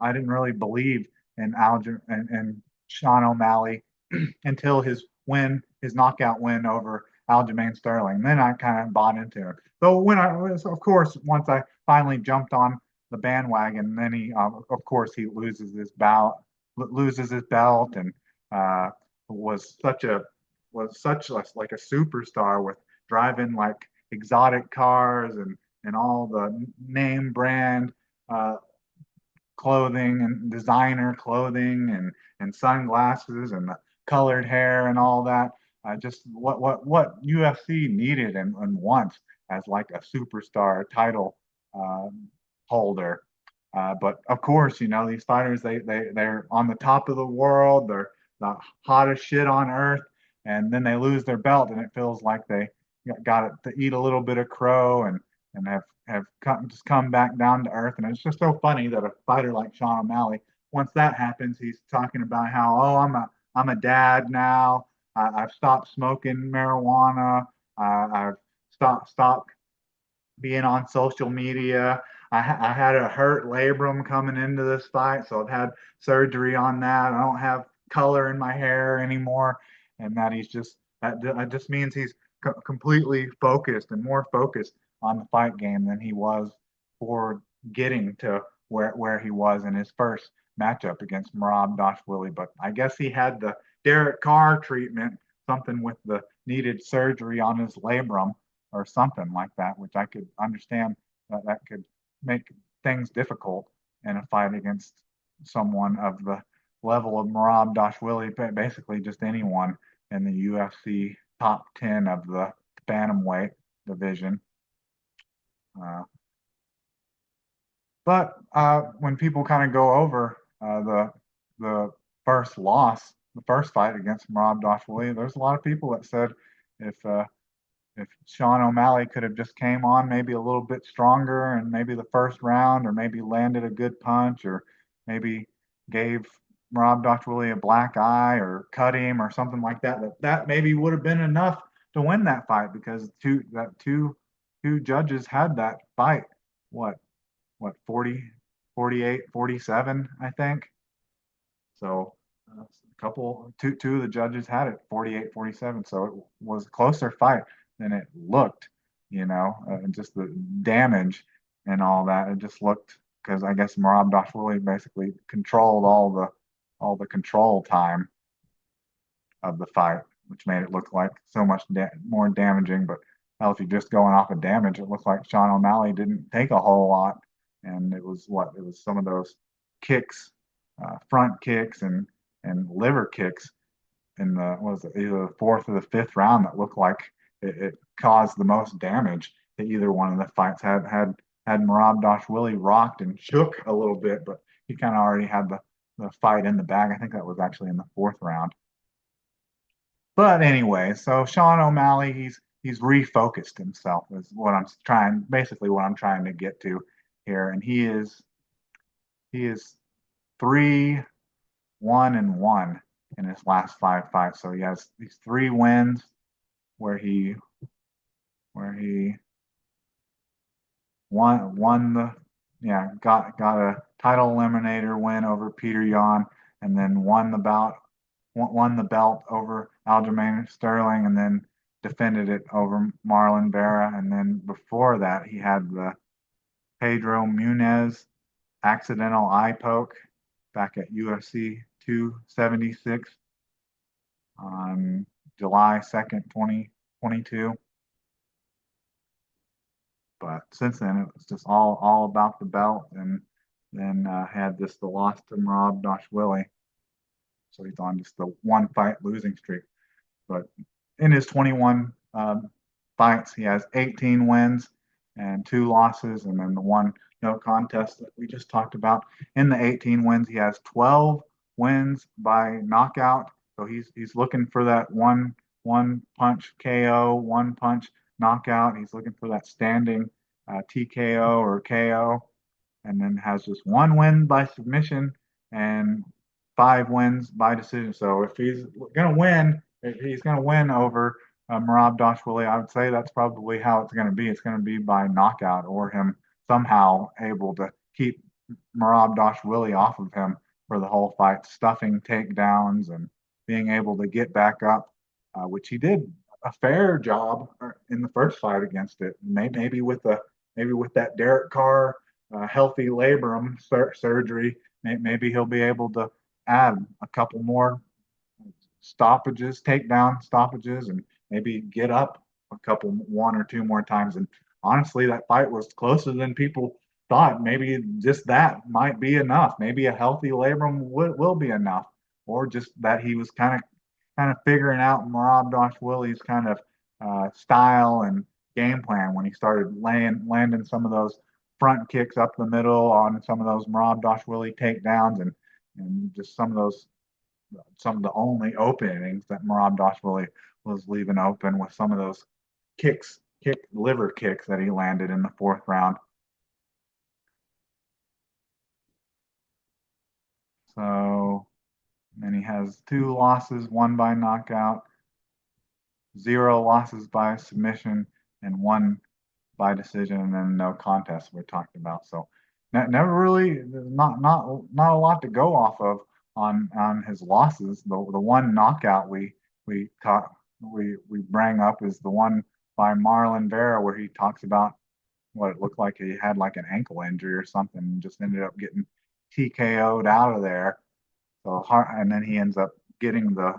I didn't really believe in and Sean O'Malley until his knockout win over Aljamain Sterling. Then I kind of bought into it. So of course, once I finally jumped on the bandwagon, then of course, he loses his belt, and uh, was such like a superstar with driving like exotic cars and all the name brand uh, clothing and designer clothing and sunglasses and the colored hair and all that. Just what UFC needed and wants as like a superstar title uh, holder. But of course, these fighters they're on the top of the world. They're the hottest shit on earth, and then they lose their belt, and it feels like they got to eat a little bit of crow and just come back down to earth. And it's just so funny that a fighter like Sean O'Malley, once that happens, he's talking about how, oh, I'm a dad now. I've stopped smoking marijuana. I've stopped being on social media. I had a hurt labrum coming into this fight, so I've had surgery on that. I don't have color in my hair anymore, and that just means he's completely focused and more focused on the fight game than he was for getting to where he was in his first matchup against Merab Dvalishvili. But I guess he had the Derek Carr treatment, something with the needed surgery on his labrum or something like that, which I could understand that could make things difficult in a fight against someone of the level of Merab Dvalishvili, but basically just anyone in the UFC top 10 of the bantamweight division. But when people kind of go over the first loss, the first fight against Merab Dvalishvili, there's a lot of people that said if Sean O'Malley could have just came on maybe a little bit stronger and maybe the first round, or maybe landed a good punch, or maybe gave Merab Dvalishvili a black eye or cut him or something like that, that maybe would have been enough to win that fight because two judges had that fight. What 40, 48, 47, I think. So two of the judges had it 48, 47. So it was a closer fight than it looked, and just the damage and all that. It just looked, because I guess Merab Dvalishvili basically controlled all the control time of the fight, which made it look like so much more damaging. But well, if you're just going off of damage, it looks like Sean O'Malley didn't take a whole lot, and it was what it was some of those kicks, front kicks and liver kicks in the what was it, either the fourth or the fifth round that looked like it caused the most damage to either one of the fights. Had Merab Dvalishvili rocked and shook a little bit, but he kind of already had the fight in the bag. I think that was actually in the fourth round. But anyway, so Sean O'Malley, he's refocused himself is what I'm trying, basically what I'm trying to get to here, and he is 3-1-1 in his last five fights. So he has these three wins where he won the got a title eliminator win over Peter Yan, and then won the belt over Aljamain Sterling, and then defended it over Marlon Vera, and then before that he had the Pedro Munez accidental eye poke back at UFC 276 on July 2nd, 2022. But since then, it was just all about the belt, and then had the loss to Merab Dvalishvili. So he's on just the one fight losing streak. But in his 21 fights, he has 18 wins and 2 losses, and then the one no contest that we just talked about. In the 18 wins, he has 12 wins by knockout. So he's looking for that one punch KO, one punch knockout. He's looking for that standing TKO or KO, and then has just one win by submission and 5 wins by decision. So if he's gonna win over Merab Dvalishvili, I would say that's probably how it's gonna be. It's gonna be by knockout or him somehow able to keep Merab Dvalishvili off of him for the whole fight, stuffing takedowns and being able to get back up, which he did a fair job in the first fight against it. Maybe with that Derek Carr healthy labrum surgery, maybe he'll be able to add a couple more takedown stoppages, and maybe get up one or two more times. And honestly, that fight was closer than people thought. Maybe just that might be enough. Maybe a healthy labrum will be enough, or just that he was kind of figuring out Merab Dvalishvili's kind of style and game plan when he started landing some of those front kicks up the middle on some of those Merab Dvalishvili takedowns, and just some of the only openings that Merab Dvalishvili was leaving open with some of those liver kicks that he landed in the fourth round. So then he has 2 losses, one by knockout, 0 losses by submission, and one by decision, and then no contest we talked about. So never really not a lot to go off of on his losses. The one knockout we bring up is the one by Marlon Vera, where he talks about what it looked like he had like an ankle injury or something, and just ended up getting TKO'd out of there. So and then he ends up getting the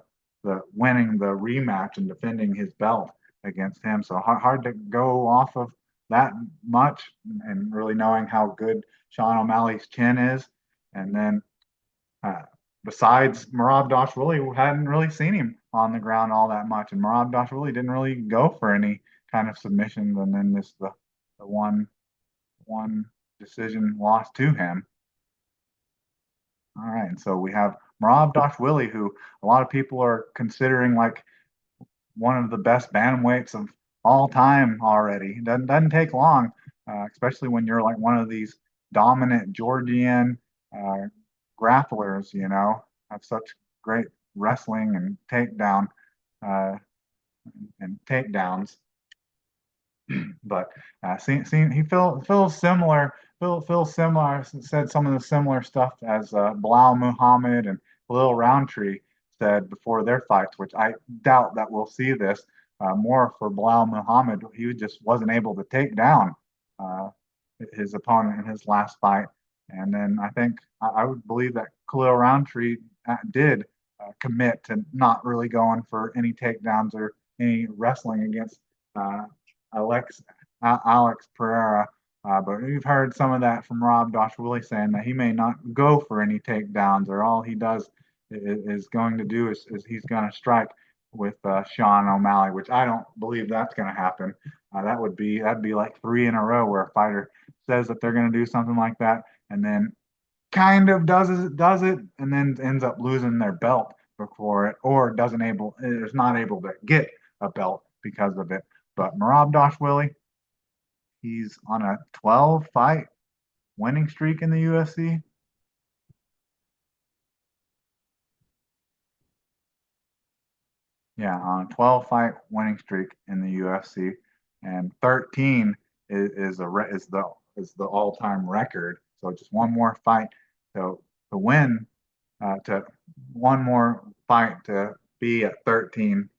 winning the rematch and defending his belt against him. So hard to go off of that much, and really knowing how good Sean O'Malley's chin is. And then besides Merab Dvalishvili, we hadn't really seen him on the ground all that much, and Merab Dvalishvili didn't really go for any kind of submissions, and then the one decision loss to him. All right, and so we have Merab Dvalishvili, who a lot of people are considering like one of the best bantamweights of all time already. It doesn't take long, especially when you're like one of these dominant Georgian grapplers, have such great wrestling and takedowns. But he feels similar. Feels similar. Said some of the similar stuff as Bilal Muhammad and Khalil Roundtree said before their fights, which I doubt that we'll see this more for Bilal Muhammad. He just wasn't able to take down his opponent in his last fight, and then I think I would believe that Khalil Roundtree did commit to not really going for any takedowns or any wrestling against Alex Pereira. But we've heard some of that from Merab Dvalishvili saying that he may not go for any takedowns, or all he does is going to do is he's going to strike with Sean O'Malley, which I don't believe that's going to happen. That'd be like three in a row where a fighter says that they're going to do something like that, and then kind of does it, and then ends up losing their belt before it, or doesn't able is not able to get a belt because of it. But Merab Dvalishvili, he's on a 12 fight winning streak in the UFC. Yeah, on a 12 fight winning streak in the UFC, and 13 is the all time record. So just one more fight to win, to one more fight to be at 13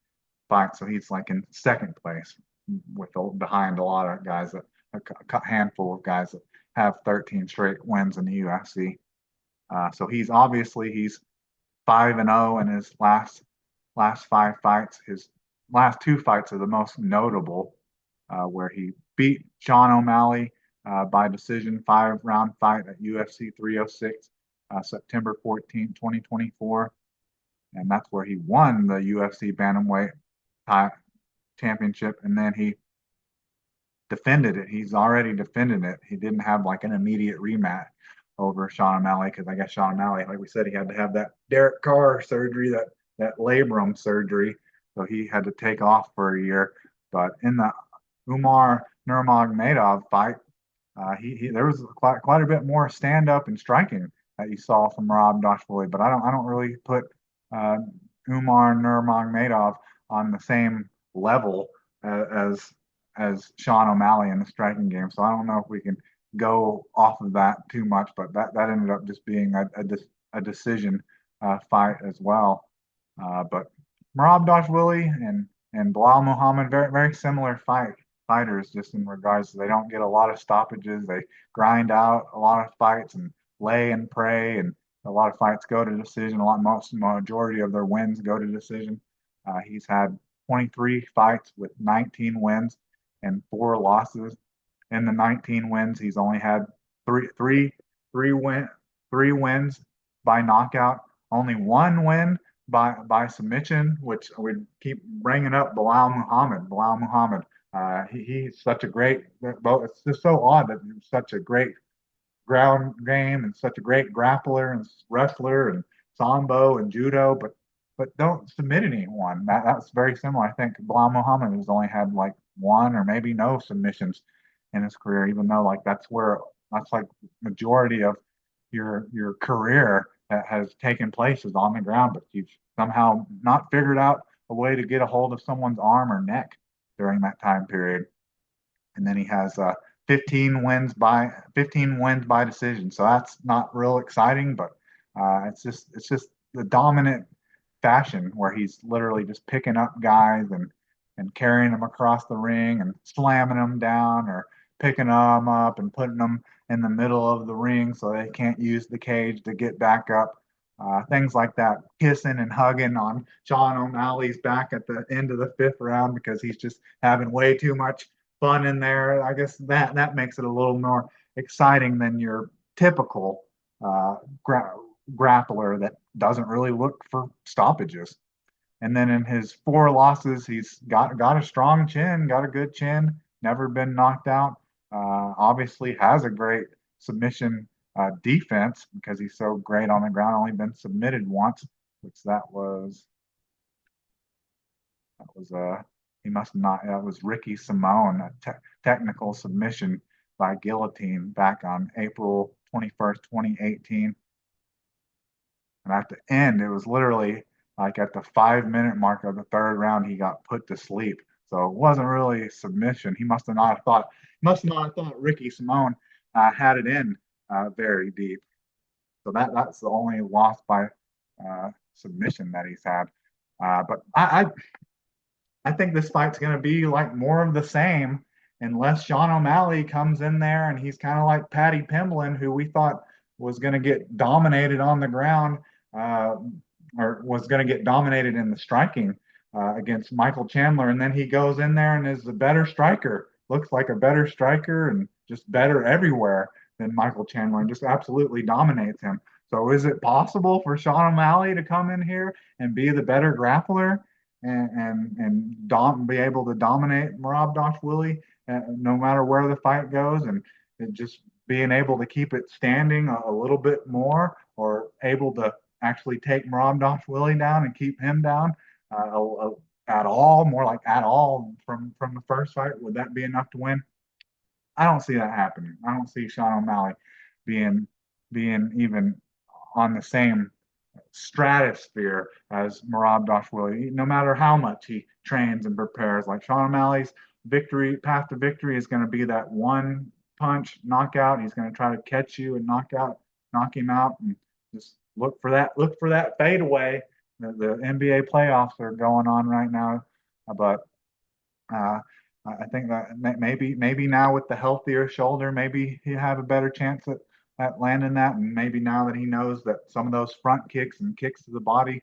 fights. So he's like in second place with behind a lot of guys that a handful of guys that have 13 straight wins in the UFC. So he's 5-0 in his last five fights. His last two fights are the most notable, where he beat Sean O'Malley by decision, 5 round fight at UFC 306, September 14th, 2024. And that's where he won the UFC Bantamweight championship. And then he defended it. He's already defended it. He didn't have like an immediate rematch over Sean O'Malley because I guess Sean O'Malley, like we said, he had to have that Derek Carr surgery, that labrum surgery, so he had to take off for a year. But in the Umar Nurmagomedov fight, there was quite a bit more stand up and striking that you saw from Merab Dvalishvili. But I don't really put uh, Umar Nurmagomedov on the same level as Sean O'Malley in the striking game. So I don't know if we can go off of that too much, but that ended up just being a decision fight as well. But Merab Dvalishvili and Bilal Muhammad, very similar fighters, just in regards to they don't get a lot of stoppages. They grind out a lot of fights and lay and pray, and a lot of fights go to decision. Most majority of their wins go to decision. He's had 23 fights with 19 wins and 4 losses. In the 19 wins, he's only had three three three win three wins by knockout, only one win by submission, which we keep bringing up. Bilal Muhammad. He's such a great. It's just so odd that he's such a great ground game and such a great grappler and wrestler and sambo and judo, but don't submit anyone. That's very similar. I think Bilal Muhammad has only had like one or maybe no submissions in his career, even though like that's like majority of your career that has taken place is on the ground, but you've somehow not figured out a way to get a hold of someone's arm or neck during that time period. And then he has 15 wins by decision. So that's not real exciting, but it's just the dominant fashion where he's literally just picking up guys and carrying them across the ring and slamming them down, or picking them up and putting them in the middle of the ring so they can't use the cage to get back up. Things like that, kissing and hugging on Sean O'Malley's back at the end of the 5th round because he's just having way too much fun in there. I guess that makes it a little more exciting than your typical grappler that doesn't really look for stoppages. And then in his 4 losses, he's got a strong chin, got a good chin, never been knocked out. Obviously has a great submission defense because he's so great on the ground. Only been submitted once, which he must not. That was Ricky Simone, a technical submission by guillotine back on April 21st, 2018. And at the end, it was literally like at the 5 minute mark of the 3rd round, he got put to sleep. So it wasn't really a submission. He must not have thought Ricky Simone had it in very deep. So that's the only loss by submission that he's had. But I think this fight's going to be like more of the same unless Sean O'Malley comes in there and he's kind of like Paddy Pimblin, who we thought was going to get dominated on the ground, or was going to get dominated in the striking against Michael Chandler, and then he goes in there and is a better striker, looks like a better striker, and just better everywhere than Michael Chandler, and just absolutely dominates him. So is it possible for Sean O'Malley to come in here and be the better grappler and be able to dominate Merab Dvalishvili no matter where the fight goes, and just being able to keep it standing a little bit more, or able to actually take Merab Dvalishvili down and keep him down at all, more like at all from the first fight? Would that be enough to win? I don't see that happening. I don't see Sean O'Malley being even on the same stratosphere as Merab Dvalishvili, no matter how much he trains and prepares. Like Sean O'Malley's path to victory is going to be that one punch knockout. He's going to try to catch you and knock him out, and just look for that fadeaway. The NBA playoffs are going on right now, but uh, I think that maybe now with the healthier shoulder, maybe he have a better chance at landing that. And maybe now that he knows that some of those front kicks and kicks to the body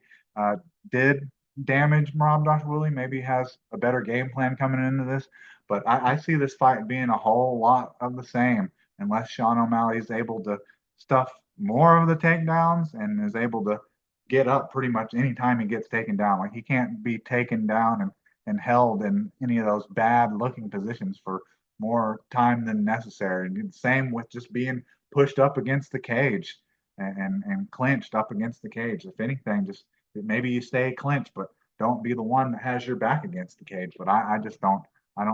did damage Merab Dvalishvili, maybe he has a better game plan coming into this. But I see this fight being a whole lot of the same unless Sean O'Malley is able to stuff more of the takedowns and is able to get up pretty much any time he gets taken down. Like he can't be taken down and held in any of those bad looking positions for more time than necessary. And same with just being pushed up against the cage and clinched up against the cage. If anything, just maybe you stay clinched, but don't be the one that has your back against the cage. But I just don't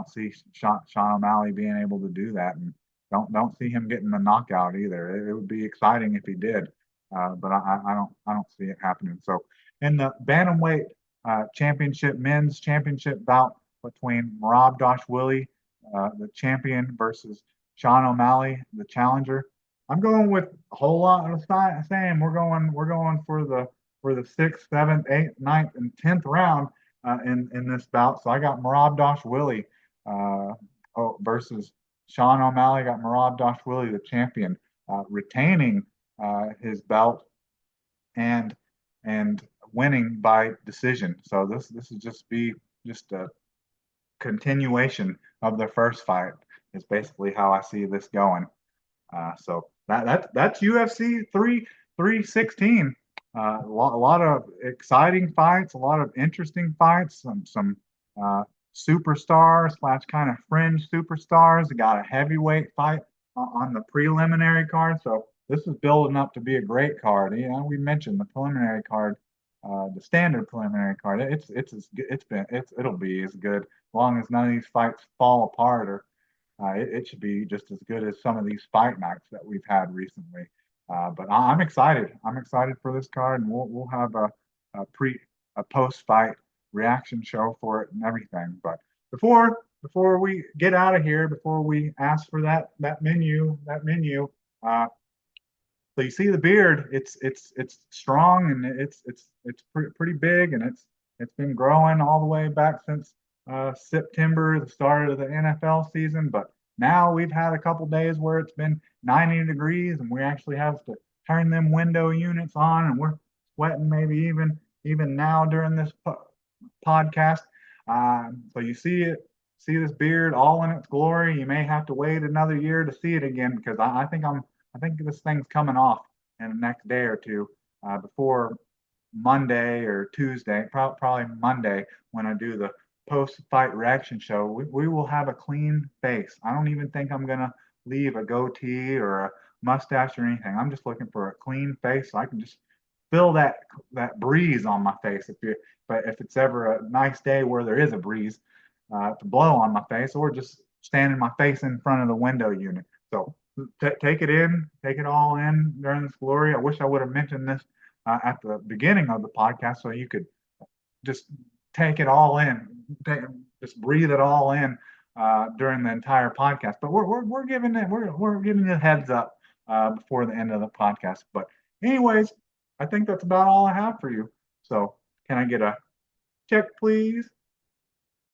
see Sean O'Malley being able to do that, and don't see him getting the knockout either. It would be exciting if he did, but I don't see it happening. So in the bantamweight men's championship bout between Merab Dvalishvili, the champion, versus Sean O'Malley, the challenger, I'm going with a whole lot of the same. We're going for the sixth, seventh, eighth, ninth, and 10th round in this bout. So I got Merab Dvalishvili versus Sean O'Malley. I got Merab Dvalishvili, the champion, retaining his belt and winning by decision. So this is just a continuation of the first fight. Is basically how I see this going. So that's UFC 316. A lot of exciting fights, a lot of interesting fights, some superstars slash kind of fringe superstars. We got a heavyweight fight on the preliminary card. So this is building up to be a great card. You know, we mentioned the preliminary card, the standard preliminary card. It'll be as good as long as none of these fights fall apart, or it should be just as good as some of these fight nights that we've had recently. But I'm excited. I'm excited for this card, and we'll have a post fight reaction show for it and everything. But before we get out of here, before we ask for that menu, so you see the beard, it's strong, and it's pretty big, and it's been growing all the way back since September, the start of the NFL season. But now we've had a couple days where it's been 90 degrees, and we actually have to turn them window units on, and we're sweating maybe even now during this podcast. So you see this beard all in its glory. You may have to wait another year to see it again, because I think this thing's coming off in the next day or two, before Monday or Tuesday, probably Monday, when I do the post-fight reaction show. We will have a clean face. I don't even think I'm gonna leave a goatee or a mustache or anything. I'm just looking for a clean face so I can just feel that breeze on my face. But if it's ever a nice day where there is a breeze to blow on my face, or just standing my face in front of the window unit. So take it all in during this glory. I wish I would have mentioned this at the beginning of the podcast, so you could just take it all in, just breathe it all in during the entire podcast. But we're giving it heads up before the end of the podcast. But anyways, I think that's about all I have for you. So can I get a check, please?